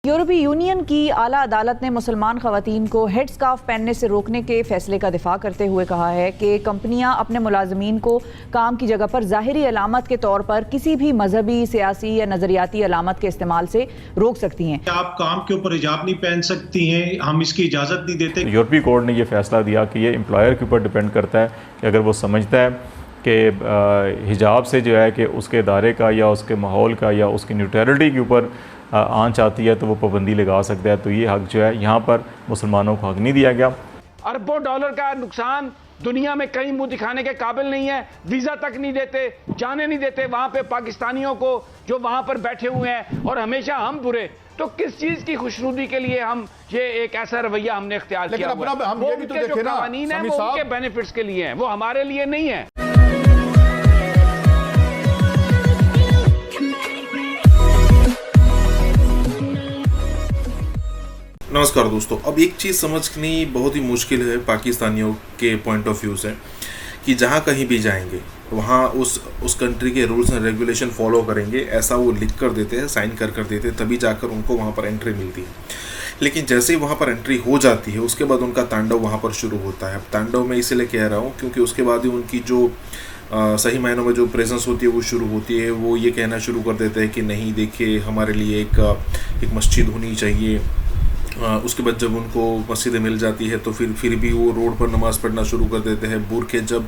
यूरोपीय यूनियन की आला अदालत ने मुसलमान खवातीन को हेड स्कार्फ पहनने से रोकने के फैसले का दिफा करते हुए कहा है कि कंपनियां अपने मुलाजमीन को काम की जगह पर ज़ाहिरी अलामत के तौर पर किसी भी मजहबी, सियासी या नजरियाती अलामत के इस्तेमाल से रोक सकती हैं। आप काम के ऊपर हिजाब नहीं पहन सकती हैं, हम इसकी इजाज़त नहीं देते। यूरोपीय कोर्ट ने यह फैसला दिया कि ये एम्प्लॉयर के ऊपर डिपेंड करता है कि अगर वो समझता है कि हिजाब से जो है कि उसके इदारे का या उसके माहौल का या उसकी न्यूट्रलिटी के ऊपर आंच आती है तो वो पाबंदी लगा सकता है। तो ये हक जो है यहाँ पर मुसलमानों को हक नहीं दिया गया। अरबों डॉलर का नुकसान दुनिया में कहीं मुंह दिखाने के काबिल नहीं है। वीज़ा तक नहीं देते, जाने नहीं देते वहाँ पे पाकिस्तानियों को जो वहाँ पर बैठे हुए हैं, और हमेशा हम बुरे। तो किस चीज़ की खुशनुदी के लिए हम ये एक ऐसा रवैया हमने इख्तियार किया हुआ है? वो उनके जो कानून है वो उनके बेनिफिट्स के लिए हैं, वो हमारे लिए नहीं है। नमस्कार दोस्तों, अब एक चीज़ समझनी बहुत ही मुश्किल है पाकिस्तानियों के पॉइंट ऑफ व्यू से कि जहाँ कहीं भी जाएंगे वहाँ उस कंट्री के रूल्स एंड रेगुलेशन फॉलो करेंगे, ऐसा वो लिख कर देते हैं, साइन कर देते हैं, तभी जाकर उनको वहाँ पर एंट्री मिलती है। लेकिन जैसे ही वहाँ पर एंट्री हो जाती है उसके बाद उनका तांडव वहाँ पर शुरू होता है। अब तांडव मैं इसीलिए कह रहा हूँ क्योंकि उसके बाद ही उनकी जो सही मायनों में जो प्रेजेंस होती है वो शुरू होती है। वो ये कहना शुरू कर देते हैं कि नहीं, देखिए हमारे लिए एक मस्जिद होनी चाहिए। उसके बाद जब उनको मस्जिदें मिल जाती है तो फिर भी वो रोड पर नमाज़ पढ़ना शुरू कर देते हैं बुरखे। जब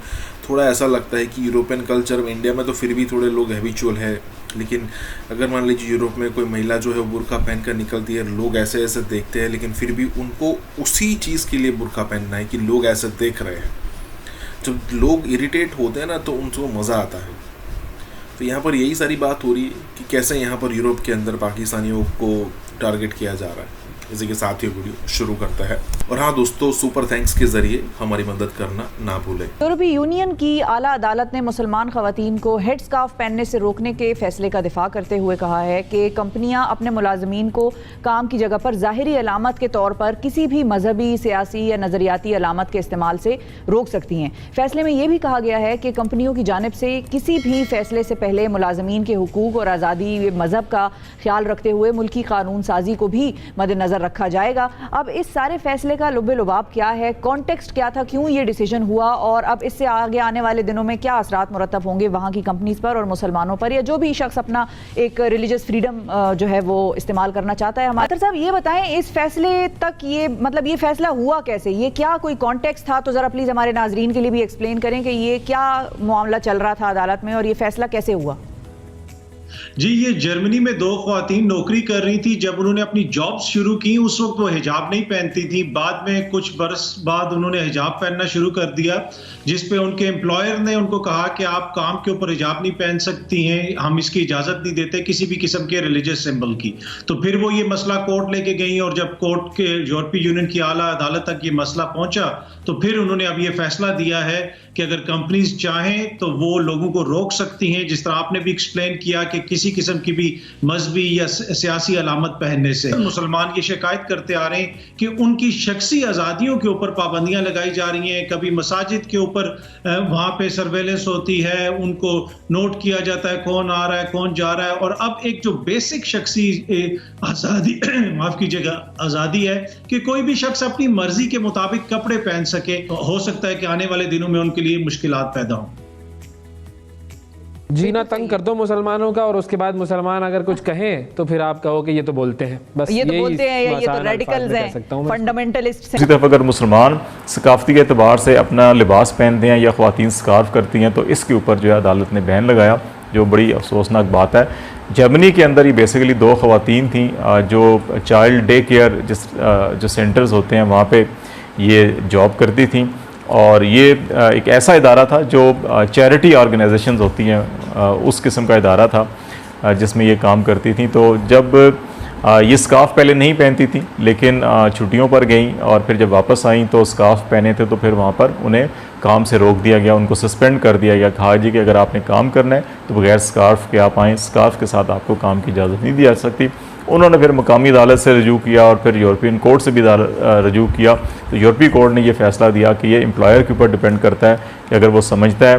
थोड़ा ऐसा लगता है कि यूरोपियन कल्चर में, इंडिया में तो फिर भी थोड़े लोग हैबिचुअल है, लेकिन अगर मान लीजिए यूरोप में कोई महिला जो है वो बुरखा पहन कर निकलती है, लोग ऐसे ऐसे देखते हैं, लेकिन फिर भी उनको उसी चीज़ के लिए बुरखा पहनना है कि लोग ऐसे देख रहे हैं। जब लोग इरिटेट होते हैं ना तो उनको मज़ा आता है। तो यहाँ पर यही सारी बात हो रही है कि कैसे यहाँ पर यूरोप के अंदर पाकिस्तानियों को टारगेट किया जा रहा है। इसी के साथ ये वीडियो शुरू करता है। और हाँ दोस्तों, सुपर थैंक्स के जरिए हमारी मदद करना ना भूलें। यूरोपीय यूनियन की आला अदालत ने मुसलमान खवातीन को हेड स्कार्फ पहनने से रोकने के फैसले का दिफा करते हुए कहा है कि कंपनियां अपने मुलाजमीन को काम की जगह पर ज़ाहिरी अलामत के तौर पर किसी भी मजहबी, सियासी या नजरियाती अलामत के इस्तेमाल से रोक सकती हैं। फैसले में यह भी कहा गया है कि कंपनियों की जानिब से किसी भी फैसले से पहले मुलाजमीन के हुकूक और आज़ादी मजहब का ख्याल रखते हुए मुल्की कानून साजी को भी मद्देनजर रखा जाएगा। अब इस सारे फैसले का लुब्बे लुबाब क्या है, कॉन्टेक्स्ट क्या था, क्यों ये डिसीजन हुआ, और अब इससे आगे आने वाले दिनों में क्या असरात मुरतब होंगे वहाँ की कंपनीज पर और मुसलमानों पर, या जो भी शख्स अपना एक रिलीजियस फ्रीडम जो है वो इस्तेमाल करना चाहता है। हमारे साहब ये बताएं, इस फैसले तक ये फैसला हुआ कैसे, ये क्या कोई कॉन्टेक्स्ट था? तो ज़रा प्लीज़ हमारे नाजरीन के लिए भी एक्सप्लेन करें कि ये क्या मामला चल रहा था अदालत में और ये फैसला कैसे हुआ। जी, ये जर्मनी में 2 ख्वातीन नौकरी कर रही थी। जब उन्होंने अपनी जॉब शुरू की उस वक्त वो हिजाब नहीं पहनती थी। बाद में कुछ बरस बाद उन्होंने हिजाब पहनना शुरू कर दिया, जिस पे उनके एम्प्लॉयर ने उनको कहा कि आप काम के ऊपर हिजाब नहीं पहन सकती हैं, हम इसकी इजाज़त नहीं देते किसी भी किस्म के रिलीजियस सिंबल की। तो फिर वो ये मसला कोर्ट लेके गई और जब कोर्ट के यूरोपीय यूनियन की आला अदालत तक ये मसला पहुंचा तो फिर उन्होंने अब ये फैसला दिया है कि अगर कंपनीज चाहें तो वो लोगों को रोक सकती हैं, जिस तरह आपने भी एक्सप्लेन किया कि किसी किस्म की भी मजहबी या सियासी अलामत पहनने से। मुसलमान ये शिकायत करते आ रहे हैं कि उनकी शख्सी आज़ादियों के ऊपर पाबंदियां लगाई जा रही हैं। कभी मसाजिद के ऊपर वहाँ पे सर्वेलेंस होती है, उनको नोट किया जाता है कौन आ रहा है कौन जा रहा है, और अब एक जो बेसिक शख्सी आज़ादी माफ़ कीजिएगा आज़ादी है कि कोई भी शख्स अपनी मर्जी के मुताबिक कपड़े पहन सके। हो सकता है कि आने वाले दिनों में उनके लिए मुश्किलात पैदा हों। जीना तंग कर दो मुसलमानों का, और उसके बाद मुसलमान अगर कुछ कहें तो फिर आप कहो कि ये तो बोलते हैं, बस ये तो बोलते हैं, ये तो रेडिकल्स हैं, फंडामेंटलिस्ट हैं। इसी तरफ अगर मुसलमान सकाफती के एतबार से अपना लिबास पहनते हैं या ख्वातीन स्कार्फ करती हैं तो इसके ऊपर जो है अदालत ने बैन लगाया, जो बड़ी अफसोसनाक बात है। जर्मनी के अंदर ही बेसिकली 2 ख्वातीन थी जो चाइल्ड डे केयर जो सेंटर्स होते हैं वहाँ पे ये जॉब करती थी, और ये एक ऐसा इदारा था जो चैरिटी ऑर्गेनाइजेशंस होती हैं उस किस्म का इदारा था जिसमें ये काम करती थी। तो जब ये स्कार्फ पहले नहीं पहनती थी लेकिन छुट्टियों पर गई और फिर जब वापस आई तो स्कार्फ पहने थे, तो फिर वहाँ पर उन्हें काम से रोक दिया गया, उनको सस्पेंड कर दिया गया। कहा जी कि अगर आपने काम करना है तो बगैर स्कार्फ के आप आएँ, स्कार्फ के साथ आपको काम की इजाज़त नहीं दी जा सकती। उन्होंने फिर मकामी अदालत से रजू किया और फिर यूरोपियन कोर्ट से भी रजू किया। तो यूरोपीय कोर्ट ने ये फैसला दिया कि ये एम्प्लॉयर के ऊपर डिपेंड करता है कि अगर वो समझता है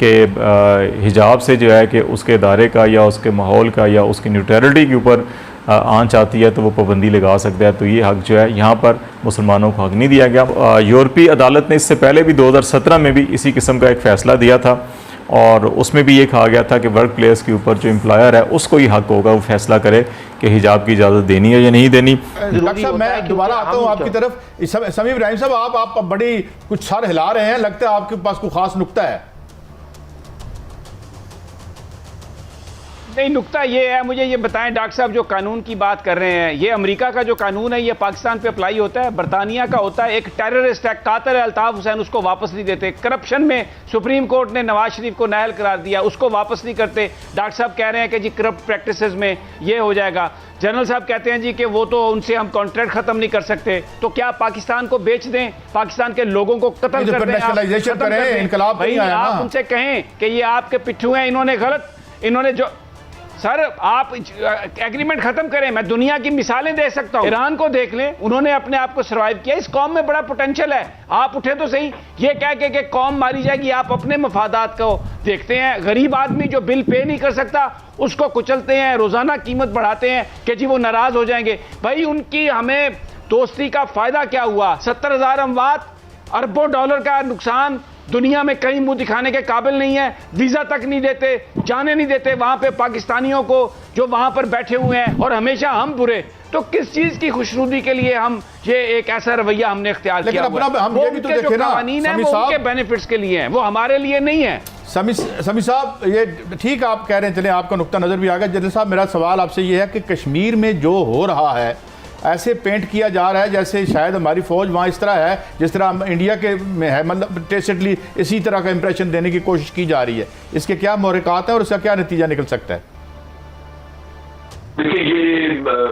कि हिजाब से जो है कि उसके इदारे का या उसके माहौल का या उसकी न्यूट्रलिटी के ऊपर आंच आती है तो वो पाबंदी लगा सकता है। तो ये हक जो है यहाँ पर मुसलमानों को हक नहीं दिया गया। यूरोपीय अदालत ने इससे पहले भी 2017 में भी इसी किस्म का एक फ़ैसला दिया था और उसमें भी ये कहा गया था कि वर्क प्लेस के ऊपर जो एम्प्लॉयर है उसको ही हक होगा वो फैसला करे कि हिजाब की इजाज़त देनी है या नहीं देनी। डॉक्टर साहब मैं दोबारा आता हूँ आपकी तरफ। समीम इब्राहिम साहब आप बड़ी कुछ सर हिला रहे हैं, लगता है आपके पास कोई खास नुक्ता है। नहीं, नुक्ता ये है, मुझे ये बताएं डॉक्टर साहब, जो कानून की बात कर रहे हैं, ये अमेरिका का जो कानून है ये पाकिस्तान पे अप्लाई होता है? बरतानिया का होता है? एक टेररिस्ट एक्ट कातिल अल्ताफ हुसैन, उसको वापस नहीं देते। करप्शन में सुप्रीम कोर्ट ने नवाज शरीफ को नाअहल करार दिया, उसको वापस नहीं करते। डॉक्टर साहब कह रहे हैं कि जी करप्ट प्रैक्टिसेस में ये हो जाएगा। जनरल साहब कहते हैं जी कि वो तो उनसे हम कॉन्ट्रैक्ट खत्म नहीं कर सकते। तो क्या पाकिस्तान को बेच दें, पाकिस्तान के लोगों को कत्ल कर दें, आप उनसे कहें कि ये आपके पिट्ठू हैं, इन्होंने गलत, इन्होंने जो सर आप एग्रीमेंट खत्म करें। मैं दुनिया की मिसालें दे सकता हूं। ईरान को देख लें, उन्होंने अपने आप को सर्वाइव किया। इस कौम में बड़ा पोटेंशियल है, आप उठे तो सही। ये कह के कि कौम मारी जाएगी, आप अपने मफादात को देखते हैं। गरीब आदमी जो बिल पे नहीं कर सकता उसको कुचलते हैं, रोजाना कीमत बढ़ाते हैं कि जी वो नाराज हो जाएंगे। भाई उनकी हमें दोस्ती का फायदा क्या हुआ? 70,000 अमवात, अरबों डॉलर का नुकसान, दुनिया में कहीं मुंह दिखाने के काबिल नहीं है, वीजा तक नहीं देते, जाने नहीं देते वहां पे पाकिस्तानियों को जो वहां पर बैठे हुए हैं, और हमेशा हम बुरे। तो किस चीज की खुशनुदी के लिए हम ये एक ऐसा रवैया हमने इख्तियार किया हुआ है? हम ये भी तो देखें ना, कानून है वो उनके बेनिफिट्स के लिए हैं, वो हमारे लिए नहीं है। समी साहब ये ठीक आप कह रहे हैं, चले आपका नुक्ता नजर भी आ गया। जनरल साहब मेरा सवाल आपसे ये है कि कश्मीर में जो हो रहा है ऐसे पेंट किया जा रहा है जैसे शायद हमारी फौज वहाँ इस तरह है जिस तरह हम इंडिया के में है, मतलब टेसिटली इसी तरह का इंप्रेशन देने की कोशिश की जा रही है। इसके क्या मोहरक़ात हैं और इसका क्या नतीजा निकल सकता है? देखिए ये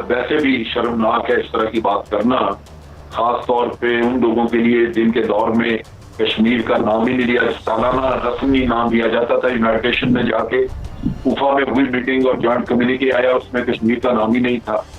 वैसे भी शर्मनाक है इस तरह की बात करना, खास तौर पे उन लोगों के लिए जिनके दौर में कश्मीर का नाम ही नहीं लिया, सालाना रस्मी नाम लिया जाता था। यूनाइटेड नेशन में जाके उफा में हुई मीटिंग और जॉइंट कम्युनिके आया, उसमें कश्मीर का नाम ही नहीं था।